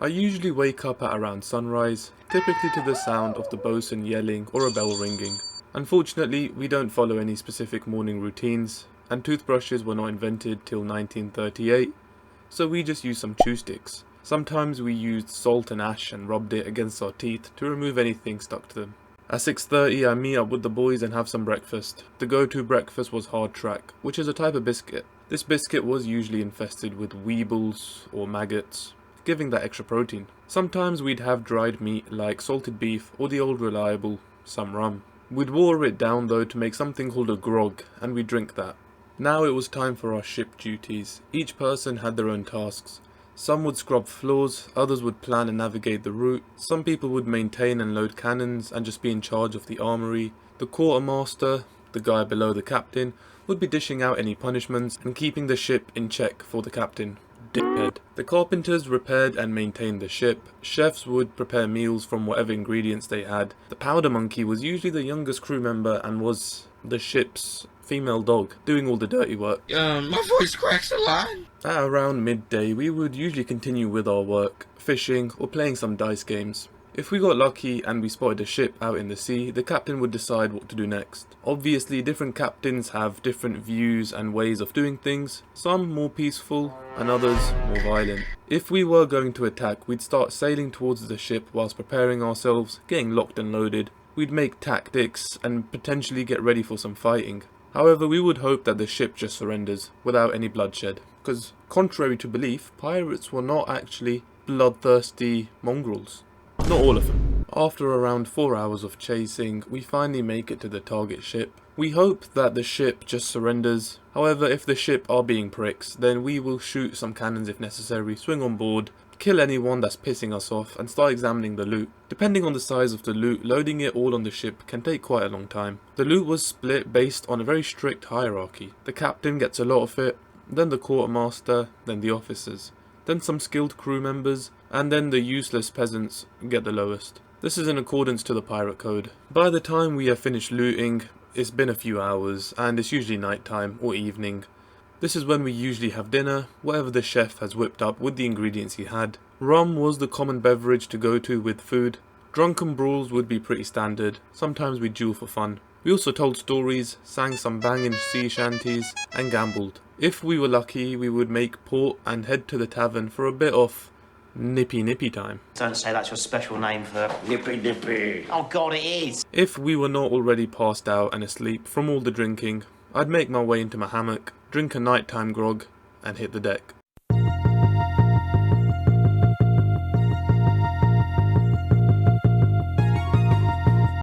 I usually wake up at around sunrise, typically to the sound of the bosun yelling or a bell ringing. Unfortunately, we don't follow any specific morning routines, and toothbrushes were not invented till 1938, so we just use some chew sticks. Sometimes we used salt and ash and rubbed it against our teeth to remove anything stuck to them. At 6:30 I meet up with the boys and have some breakfast. The go-to breakfast was hard track, which is a type of biscuit. This biscuit was usually infested with weebles or maggots, giving that extra protein. Sometimes we'd have dried meat like salted beef or the old reliable, some rum. We'd water it down though to make something called a grog, and we'd drink that. Now it was time for our ship duties. Each person had their own tasks. Some would scrub floors, others would plan and navigate the route, some people would maintain and load cannons and just be in charge of the armory. The quartermaster, the guy below the captain, would be dishing out any punishments and keeping the ship in check for the captain. Dickhead. The carpenters repaired and maintained the ship. Chefs would prepare meals from whatever ingredients they had. The powder monkey was usually the youngest crew member and was the ship's female dog, doing all the dirty work. My voice cracks a lot. At around midday, we would usually continue with our work, fishing or playing some dice games. If we got lucky and we spotted a ship out in the sea, the captain would decide what to do next. Obviously, different captains have different views and ways of doing things, some more peaceful and others more violent. If we were going to attack, we'd start sailing towards the ship whilst preparing ourselves, getting locked and loaded. We'd make tactics and potentially get ready for some fighting. However, we would hope that the ship just surrenders without any bloodshed, because contrary to belief, pirates were not actually bloodthirsty mongrels. Not all of them. After around 4 hours of chasing, we finally make it to the target ship. We hope that the ship just surrenders. However, if the ship are being pricks, then we will shoot some cannons if necessary, swing on board, kill anyone that's pissing us off, and start examining the loot. Depending on the size of the loot, loading it all on the ship can take quite a long time. The loot was split based on a very strict hierarchy. The captain gets a lot of it, then the quartermaster, then the officers, then some skilled crew members, and then the useless peasants get the lowest. This is in accordance to the pirate code. By the time we have finished looting, it's been a few hours, and it's usually night time or evening. This is when we usually have dinner, whatever the chef has whipped up with the ingredients he had. Rum was the common beverage to go to with food. Drunken brawls would be pretty standard, sometimes we duel for fun. We also told stories, sang some banging sea shanties, and gambled. If we were lucky, we would make port and head to the tavern for a bit of nippy time. Don't say that's your special name for... Nippy. Oh God, it is! If we were not already passed out and asleep from all the drinking, I'd make my way into my hammock, drink a nighttime grog, and hit the deck.